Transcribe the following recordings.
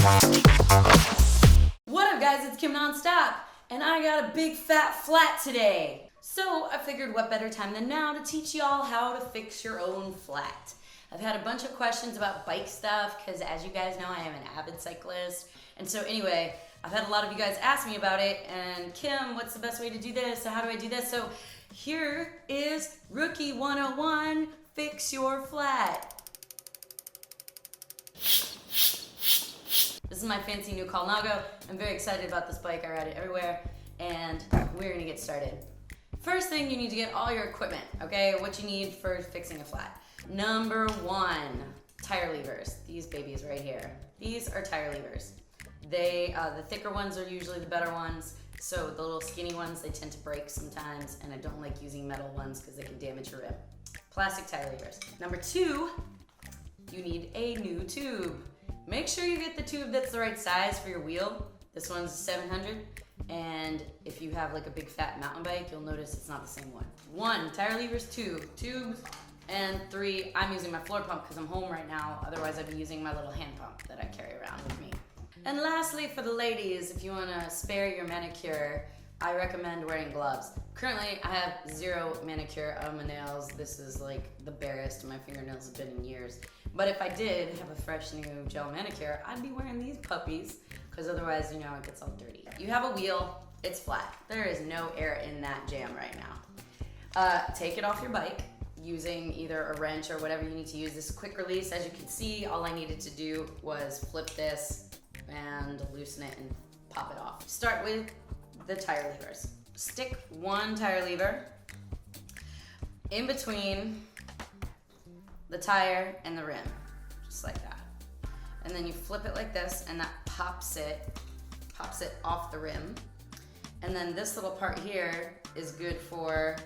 What up guys, it's KymNonStop, and I got a big fat flat today. So I figured what better time than now to teach y'all how to fix your own flat. I've had a bunch of questions about bike stuff because as you guys know I am an avid cyclist. And so anyway, I've had a lot of you guys ask me about it and Kim, what's the best way to do this? So how do I do this? So here is Rookie 101, fix your flat. This is my fancy new Colnago. I'm very excited about this bike. I ride it everywhere, and we're gonna get started. First thing, you need to get all your equipment, okay? What you need for fixing a flat. Number one, tire levers. These babies right here. These are tire levers. The thicker ones are usually the better ones, so the little skinny ones, they tend to break sometimes, and I don't like using metal ones because they can damage your rim. Plastic tire levers. Number two, you need a new tube. Make sure you get the tube that's the right size for your wheel. This one's 700, and if you have like a big fat mountain bike, you'll notice it's not the same one. One, tire levers, two, tubes, and three, I'm using my floor pump because I'm home right now. Otherwise, I'd be using my little hand pump that I carry around with me. And lastly, for the ladies, if you want to spare your manicure, I recommend wearing gloves. Currently, I have zero manicure on my nails. This is like the barest my fingernails have been in years. But if I did have a fresh new gel manicure, I'd be wearing these puppies because otherwise, you know, it gets all dirty. You have a wheel, it's flat. There is no air in that jam right now. Take it off your bike using either a wrench or whatever you need to use. This quick release, as you can see, all I needed to do was flip this and loosen it and pop it off. Start with the tire levers. Stick one tire lever in between the tire and the rim, just like that. And then you flip it like this and that pops it off the rim. And then this little part here is good for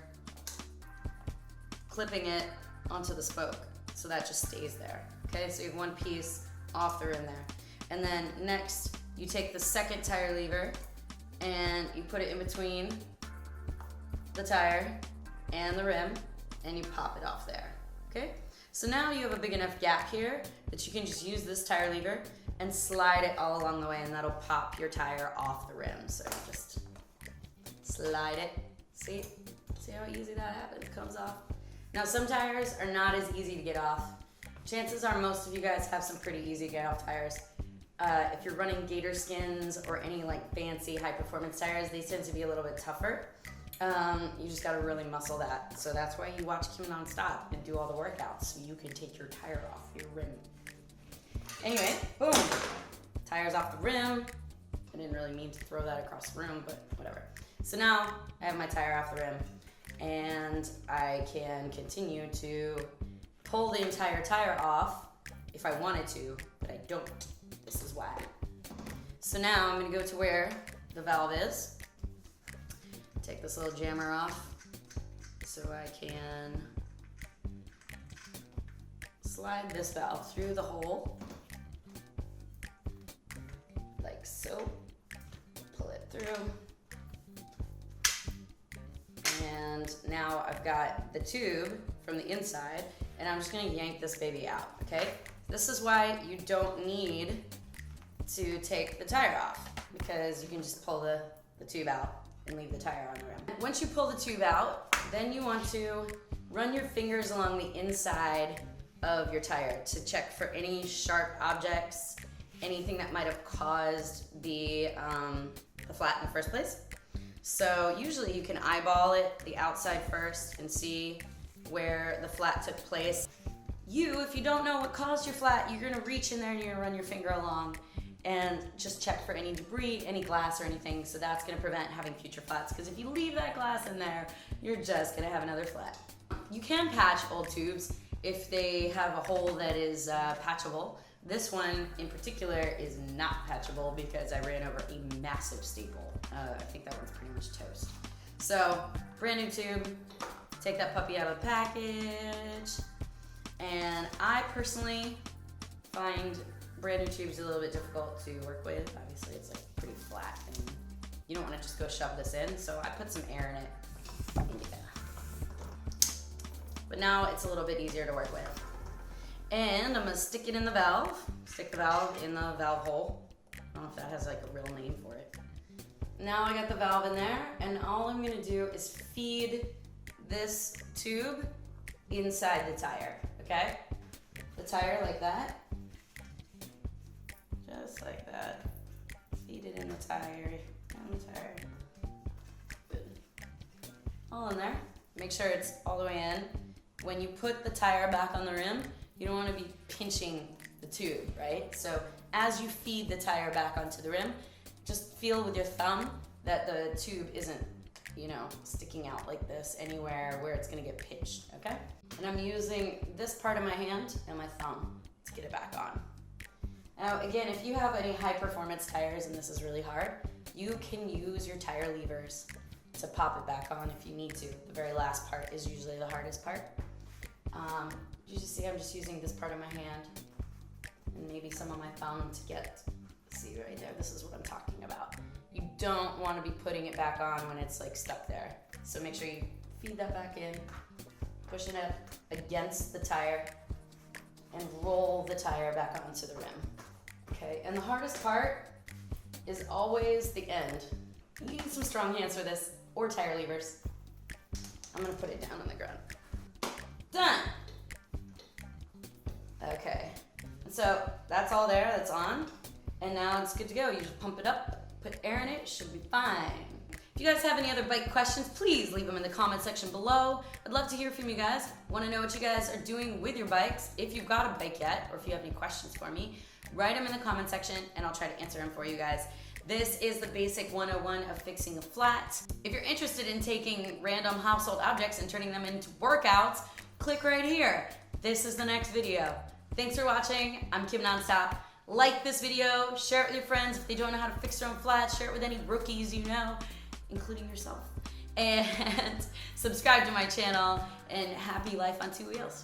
clipping it onto the spoke. So that just stays there. Okay, so you have one piece off the rim there. And then next, you take the second tire lever and you put it in between the tire and the rim and you pop it off there, okay? So now you have a big enough gap here that you can just use this tire lever and slide it all along the way and that'll pop your tire off the rim. So just slide it, see how easy that happens, it comes off. Now some tires are not as easy to get off. Chances are most of you guys have some pretty easy to get off tires. If you're running gator skins or any like fancy high performance tires, they tend to be a little bit tougher. You just gotta really muscle that. So that's why you watch KymNonStop and do all the workouts so you can take your tire off your rim. Anyway, boom, tire's off the rim. I didn't really mean to throw that across the room, but whatever. So now I have my tire off the rim and I can continue to pull the entire tire off if I wanted to, but I don't. This is why. So now I'm gonna go to where the valve is. Take this little jammer off so I can slide this valve through the hole, like so. Pull it through. And now I've got the tube from the inside, and I'm just gonna yank this baby out, okay? This is why you don't need to take the tire off, because you can just pull the tube out and leave the tire on the rim. Once you pull the tube out, then you want to run your fingers along the inside of your tire to check for any sharp objects, anything that might have caused the flat in the first place. So usually you can eyeball it, the outside first, and see where the flat took place. If you don't know what caused your flat, you're gonna reach in there and you're gonna run your finger along and just check for any debris, any glass or anything, so that's gonna prevent having future flats, because if you leave that glass in there, you're just gonna have another flat. You can patch old tubes if they have a hole that is patchable. This one in particular is not patchable because I ran over a massive staple. I think that one's pretty much toast. So, brand new tube, take that puppy out of the package, and I personally find brand new tubes a little bit difficult to work with. Obviously it's like pretty flat and you don't want to just go shove this in, so I put some air in it. But now it's a little bit easier to work with. And I'm gonna stick it in the valve, stick the valve in the valve hole, I don't know if that has like a real name for it. Now I got the valve in there, and all I'm gonna do is feed this tube inside the tire, okay? The tire like that. Just like that. Feed it in the tire, Good. All in there. Make sure it's all the way in. When you put the tire back on the rim, you don't wanna be pinching the tube, right? So as you feed the tire back onto the rim, just feel with your thumb that the tube isn't, you know, sticking out like this anywhere where it's gonna get pinched, okay? And I'm using this part of my hand and my thumb to get it back on. Now, again, if you have any high performance tires and this is really hard, you can use your tire levers to pop it back on if you need to. The very last part is usually the hardest part. You just see I'm just using this part of my hand and maybe some of my thumb to get, see right there, this is what I'm talking about. You don't want to be putting it back on when it's like stuck there. So make sure you feed that back in, pushing it against the tire, and roll the tire back onto the rim. Okay, and the hardest part is always the end. You need some strong hands for this, or tire levers. I'm gonna put it down on the ground. Done! Okay, and so that's all there, that's on. And now it's good to go. You just pump it up, put air in it, should be fine. If you guys have any other bike questions, please leave them in the comment section below. I'd love to hear from you guys. Want to know what you guys are doing with your bikes. If you've got a bike yet, or if you have any questions for me, write them in the comment section and I'll try to answer them for you guys. This is the basic 101 of fixing a flat. If you're interested in taking random household objects and turning them into workouts, click right here. This is the next video. Thanks for watching. I'm KymNonStop. Like this video, share it with your friends if they don't know how to fix their own flats, share it with any rookies you know, including yourself. And subscribe to my channel, and happy life on two wheels.